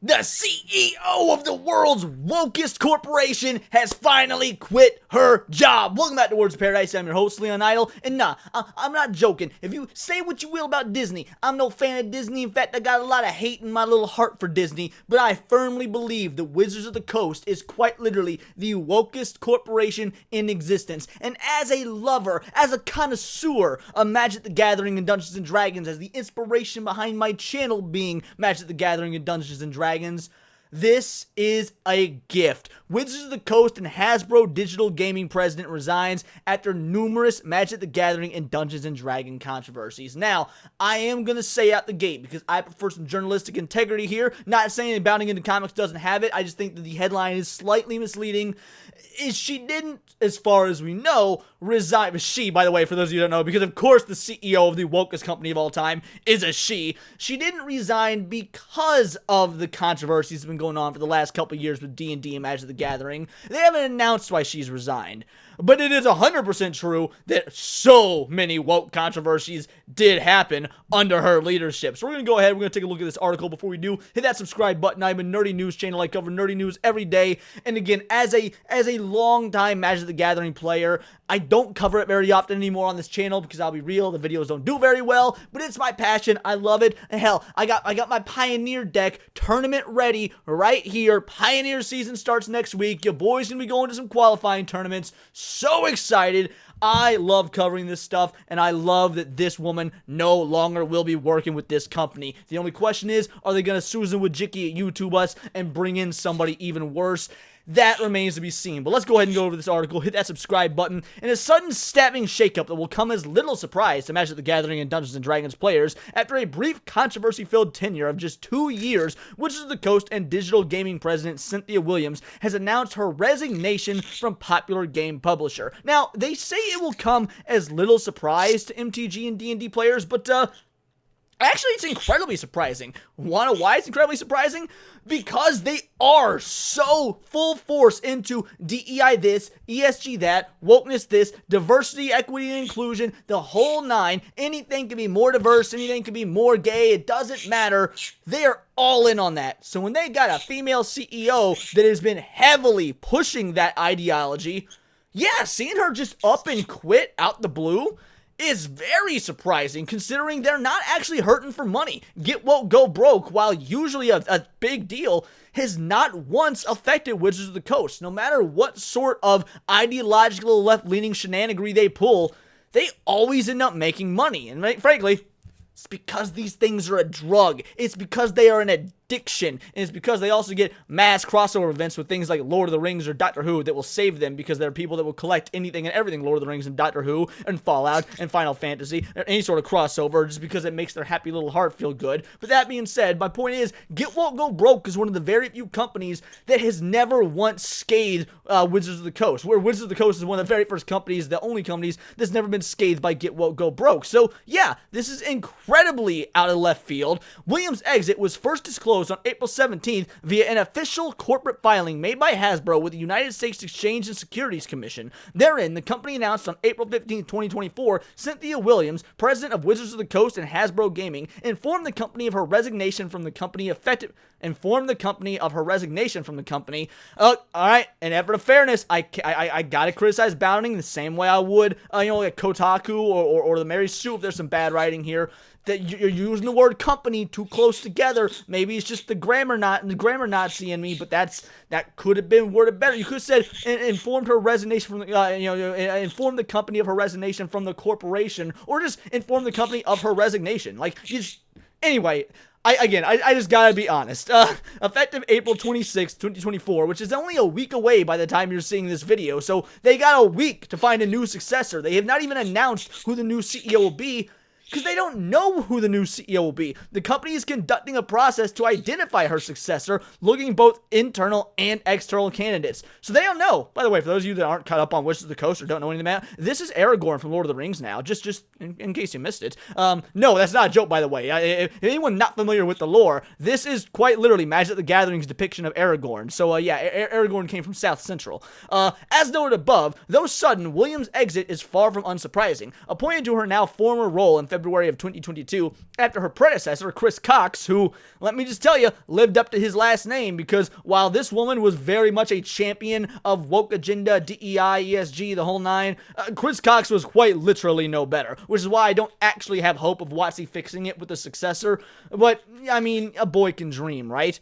The CEO of the world's wokest corporation has finally quit her job. Welcome back to Words of Paradise. I'm your host, Leon Idol. And nah, I'm not joking. If you say what you will about Disney, I'm no fan of Disney. In fact, I got a lot of hate in my little heart for Disney. But I firmly believe that Wizards of the Coast is quite literally the wokest corporation in existence. And as a lover, as a connoisseur of Magic the Gathering and Dungeons and Dragons, as the inspiration behind my channel being Magic the Gathering and Dungeons and Dragons, this is a gift. Wizards of the Coast and Hasbro Digital Gaming president resigns after numerous Magic the Gathering and Dungeons and Dragons controversies. Now, I am going to say out the gate, because I prefer some journalistic integrity here, not saying that Bounding into Comics doesn't have it, I just think that the headline is slightly misleading. She didn't, as far as we know, resign. She, by the way, for those of you who don't know, because of course the CEO of the wokest company of all time is a she. She didn't resign because of the controversies that have been going on for the last couple of years with D&D and Magic the Gathering. They haven't announced why she's resigned. But it is 100% true that so many woke controversies did happen under her leadership. So we're going to go ahead, we're going to take a look at this article. Before we do, hit that subscribe button. I'm a nerdy news channel. I cover nerdy news every day. And again, as a long-time Magic the Gathering player, I don't cover it very often anymore on this channel because I'll be real, the videos don't do very well, but it's my passion. I love it. And hell, I got my Pioneer deck tournament ready right here. Pioneer season starts next week. Your boy's going to be going to some qualifying tournaments. So excited. I love covering this stuff, and I love that this woman no longer will be working with this company. The only question is, are they going to Susan Wojcicki at YouTube us and bring in somebody even worse? That remains to be seen. But let's go ahead and go over this article, hit that subscribe button, and a sudden stabbing shakeup that will come as little surprise to Magic the Gathering and Dungeons & Dragons players after a brief controversy-filled tenure of just 2 years. Wizards of the Coast and Digital Gaming president Cynthia Williams has announced her resignation from popular game publisher. Now, they say it will come as little surprise to MTG and D&D players, but actually, it's incredibly surprising. Wanna know why it's incredibly surprising? Because they are so full force into DEI this, ESG that, wokeness this, diversity, equity, and inclusion, the whole nine. Anything can be more diverse, anything can be more gay, it doesn't matter. They are all in on that. So when they got a female CEO that has been heavily pushing that ideology, yeah, seeing her just up and quit out the blue is very surprising, considering they're not actually hurting for money. Get woke, go broke, while usually a big deal, has not once affected Wizards of the Coast. No matter what sort of ideological left-leaning shenanigery they pull, they always end up making money. And frankly, it's because these things are a drug. It's because they are an addiction. And it's because they also get mass crossover events with things like Lord of the Rings or Doctor Who that will save them, because there are people that will collect anything and everything Lord of the Rings and Doctor Who and Fallout and Final Fantasy or any sort of crossover just because it makes their happy little heart feel good. But that being said, my point is, Get Woke Go Broke is one of the very few companies that has never once scathed Wizards of the Coast, where Wizards of the Coast is one of the very first companies, the only companies that's never been scathed by Get Woke Go Broke. So yeah, this is incredibly out of left field. Williams' exit was first disclosed on April 17th via an official corporate filing made by Hasbro with the United States Exchange and Securities Commission. Therein, the company announced on April 15th, 2024, Cynthia Williams, president of Wizards of the Coast and Hasbro Gaming, informed the company of her resignation from the company Alright, in effort of fairness, I gotta criticize Bounding the same way I would, like Kotaku or the Mary Sue if there's some bad writing here. That you're using the word company too close together. Maybe it's just the grammar Nazi in me, but that could have been worded better. You could have said informed her resignation from the informed the company of her resignation from the corporation, or just inform the company of her resignation. Anyway. I just gotta be honest. Effective April 26, 2024, which is only a week away by the time you're seeing this video, so they got a week to find a new successor. They have not even announced who the new CEO will be, because they don't know who the new CEO will be. The company is conducting a process to identify her successor, looking both internal and external candidates. So they don't know. By the way, for those of you that aren't caught up on Wizards of the Coast or don't know anything about it, this is Aragorn from Lord of the Rings now, just in case you missed it. No, that's not a joke, by the way. If anyone not familiar with the lore, this is quite literally Magic the Gathering's depiction of Aragorn. So yeah, Aragorn came from South Central. As noted above, though sudden, Williams' exit is far from unsurprising. Appointed to her now former role in February of 2022 after her predecessor, Chris Cox, who, let me just tell you, lived up to his last name, because while this woman was very much a champion of woke agenda, DEI, ESG, the whole nine, Chris Cox was quite literally no better, which is why I don't actually have hope of WotC fixing it with a successor. But, I mean, a boy can dream, right?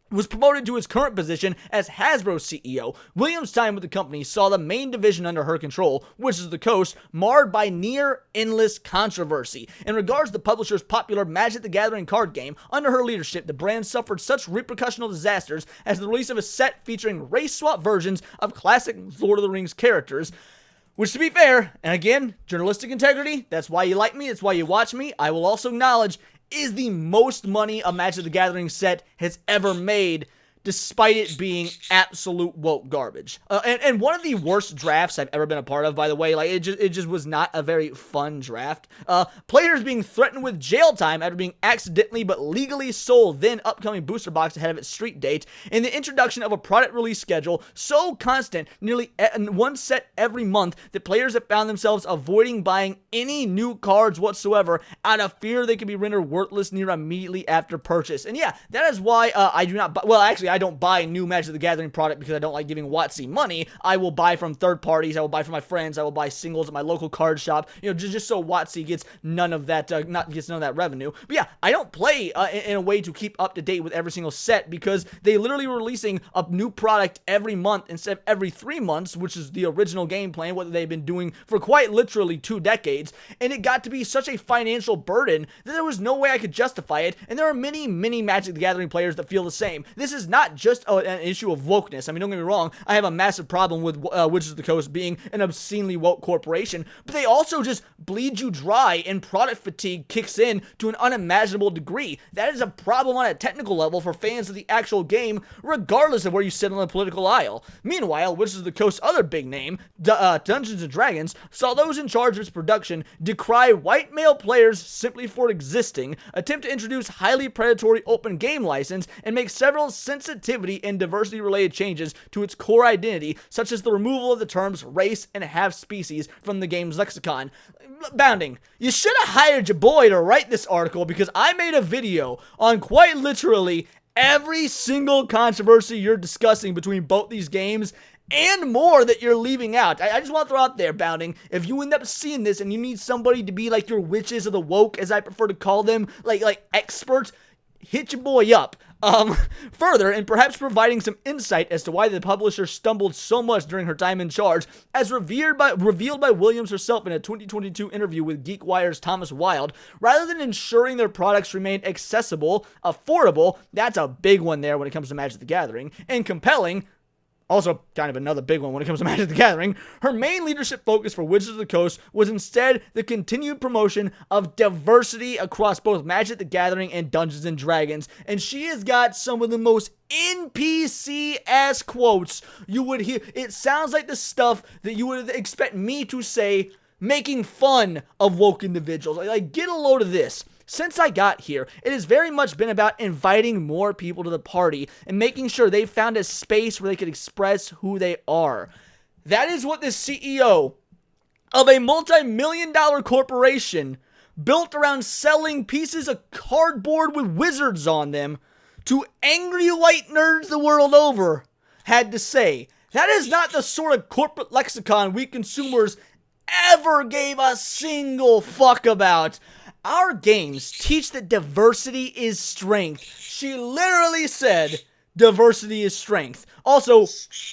Was promoted to his current position as Hasbro CEO. Williams' time with the company saw the main division under her control, Wizards of the Coast, marred by near-endless controversy. In regards to the publisher's popular Magic the Gathering card game, under her leadership, the brand suffered such repercussional disasters as the release of a set featuring race-swap versions of classic Lord of the Rings characters. Which, to be fair, and again, journalistic integrity, that's why you like me, that's why you watch me, I will also acknowledge, is the most money a Magic the Gathering set has ever made, despite it being absolute woke garbage. And one of the worst drafts I've ever been a part of, by the way. Like, it just was not a very fun draft. Players being threatened with jail time after being accidentally but legally sold then upcoming booster box ahead of its street date, and the introduction of a product release schedule so constant, nearly one set every month, that players have found themselves avoiding buying any new cards whatsoever out of fear they could be rendered worthless near immediately after purchase. And yeah, that is why I do not buy, well, actually, I don't buy new Magic the Gathering product because I don't like giving WotC money. I will buy from third parties. I will buy from my friends. I will buy singles at my local card shop. You know, just so WotC gets none of that, gets none of that revenue. But yeah, I don't play in a way to keep up to date with every single set, because they literally were releasing a new product every month instead of every 3 months, which is the original game plan, what they've been doing for quite literally 2 decades. And it got to be such a financial burden that there was no way I could justify it. And there are many Magic the Gathering players that feel the same. This is not just an issue of wokeness. I mean, don't get me wrong, I have a massive problem with Wizards of the Coast being an obscenely woke corporation, but they also just bleed you dry, and product fatigue kicks in to an unimaginable degree. That is a problem on a technical level for fans of the actual game, regardless of where you sit on the political aisle. Meanwhile, Wizards of the Coast's other big name, Dungeons & Dragons, saw those in charge of its production decry white male players simply for existing, attempt to introduce highly predatory open game license, and make several sensitivity and diversity-related changes to its core identity, such as the removal of the terms race and half-species from the game's lexicon. Bounding, you should have hired your boy to write this article, because I made a video on quite literally every single controversy you're discussing between both these games, and more that you're leaving out. I just want to throw out there, Bounding, if you end up seeing this and you need somebody to be like your witches of the woke, as I prefer to call them, like experts, hit your boy up. Further, and perhaps providing some insight as to why the publisher stumbled so much during her time in charge, as revealed by Williams herself in a 2022 interview with GeekWire's Thomas Wild, rather than ensuring their products remained accessible, affordable, that's a big one there when it comes to Magic the Gathering, and compelling, also kind of another big one when it comes to Magic the Gathering, her main leadership focus for Wizards of the Coast was instead the continued promotion of diversity across both Magic the Gathering and Dungeons & Dragons. And she has got some of the most NPC-ass quotes you would hear. It sounds like the stuff that you would expect me to say making fun of woke individuals. Like, get a load of this. Since I got here, it has very much been about inviting more people to the party and making sure they found a space where they could express who they are. That is what the CEO of a multi-million-dollar corporation built around selling pieces of cardboard with wizards on them to angry white nerds the world over had to say. That is not the sort of corporate lexicon we consumers ever gave a single fuck about. Our games teach that diversity is strength. She literally said diversity is strength. Also,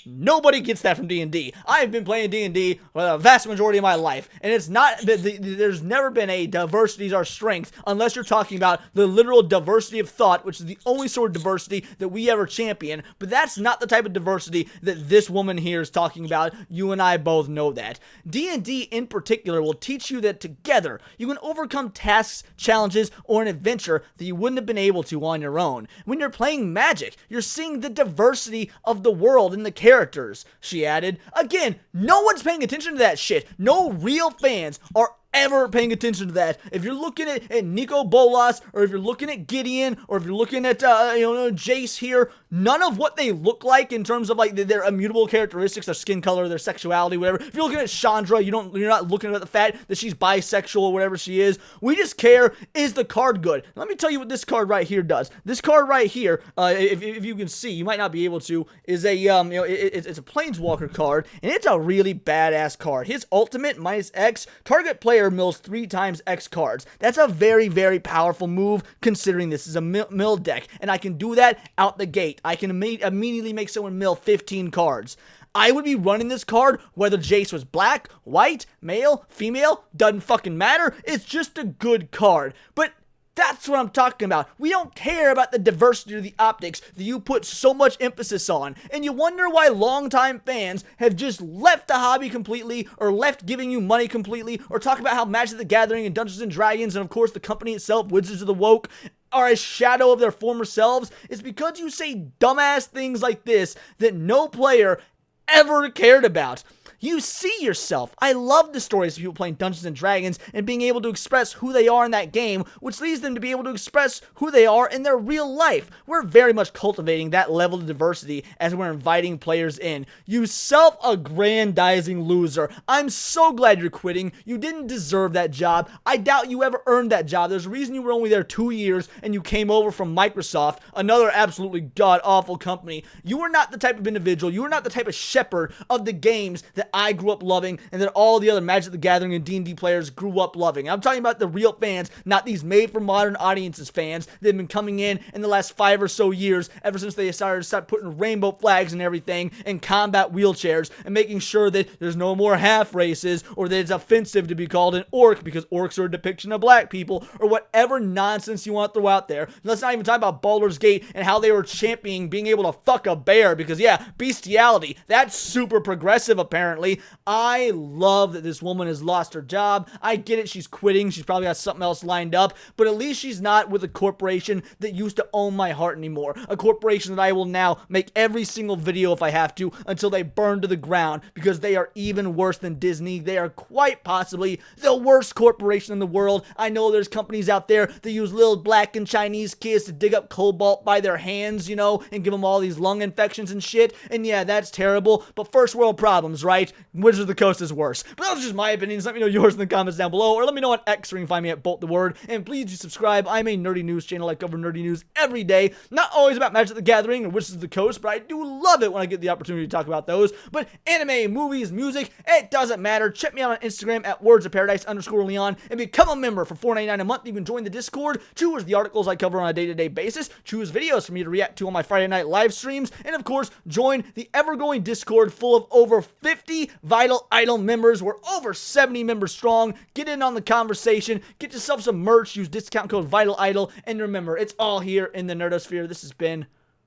nobody gets that from D&D. I have been playing D&D for the vast majority of my life, and it's not, there's never been a diversity is our strength, unless you're talking about the literal diversity of thought, which is the only sort of diversity that we ever champion, but that's not the type of diversity that this woman here is talking about. You and I both know that. D&D in particular will teach you that together, you can overcome tasks, challenges, or an adventure that you wouldn't have been able to on your own. When you're playing Magic, you're seeing the diversity of the world and the characters, she added. Again, no one's paying attention to that shit. No real fans are ever paying attention to that. If you're looking at Nico Bolas, or if you're looking at Gideon, or if you're looking at Jace here, none of what they look like in terms of like their immutable characteristics, their skin color, their sexuality, whatever. If you're looking at Chandra, you're not looking at the fact that she's bisexual or whatever she is. We just care, is the card good? Let me tell you what this card right here does. This card right here, if you can see, you might not be able to, is a it's a Planeswalker card, and it's a really badass card. His ultimate -X, target player mills 3 times X cards. That's a very, very powerful move considering this is a mill deck, and I can do that out the gate. I can immediately make someone mill 15 cards. I would be running this card whether Jace was black, white, male, female, doesn't fucking matter. It's just a good card. But that's what I'm talking about. We don't care about the diversity of the optics that you put so much emphasis on. And you wonder why longtime fans have just left the hobby completely, or left giving you money completely, or talk about how Magic the Gathering and Dungeons and Dragons, and of course the company itself, Wizards of the Woke, are a shadow of their former selves. It's because you say dumbass things like this that no player ever cared about. You see yourself. I love the stories of people playing Dungeons and Dragons and being able to express who they are in that game, which leads them to be able to express who they are in their real life. We're very much cultivating that level of diversity as we're inviting players in. You self-aggrandizing loser. I'm so glad you're quitting. You didn't deserve that job. I doubt you ever earned that job. There's a reason you were only there 2 years and you came over from Microsoft, another absolutely god-awful company. You are not the type of individual, you are not the type of shepherd of the games that I grew up loving and that all the other Magic the Gathering and D&D players grew up loving. I'm talking about the real fans, not these made-for-modern audiences fans that have been coming in the last 5 or so years, ever since they started to start putting rainbow flags and everything and combat wheelchairs and making sure that there's no more half races, or that it's offensive to be called an orc because orcs are a depiction of black people, or whatever nonsense you want to throw out there. Let's not even talk about Baldur's Gate and how they were championing being able to fuck a bear because, yeah, bestiality, that's super progressive apparently. I love that this woman has lost her job. I get it, she's quitting, she's probably got something else lined up, but at least she's not with a corporation that used to own my heart anymore. A corporation that I will now make every single video if I have to until they burn to the ground, because they are even worse than Disney. They are quite possibly the worst corporation in the world. I know there's companies out there that use little black and Chinese kids to dig up cobalt by their hands, you know, and give them all these lung infections and shit, and yeah, that's terrible, but first world problems, right? Wizards of the Coast is worse. But that's just my opinions. Let me know yours in the comments down below, or let me know on X, where you can find me at Bolt the Word. And please do subscribe. I'm a nerdy news channel. I cover nerdy news every day. Not always about Magic the Gathering or Wizards of the Coast, but I do love it when I get the opportunity to talk about those. But anime, movies, music, it doesn't matter. Check me out on Instagram at wordsofparadise_Leon and become a member for $4.99 a month. You can join the Discord, choose the articles I cover on a day-to-day basis, choose videos for me to react to on my Friday night live streams, and of course, join the ever-growing Discord full of over 50 Vital Idol members. We're over 70 members strong. Get in on the conversation. Get yourself some merch. Use discount code Vital Idol. And remember, it's all here in the Nerdosphere. This has been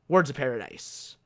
Words of Paradise.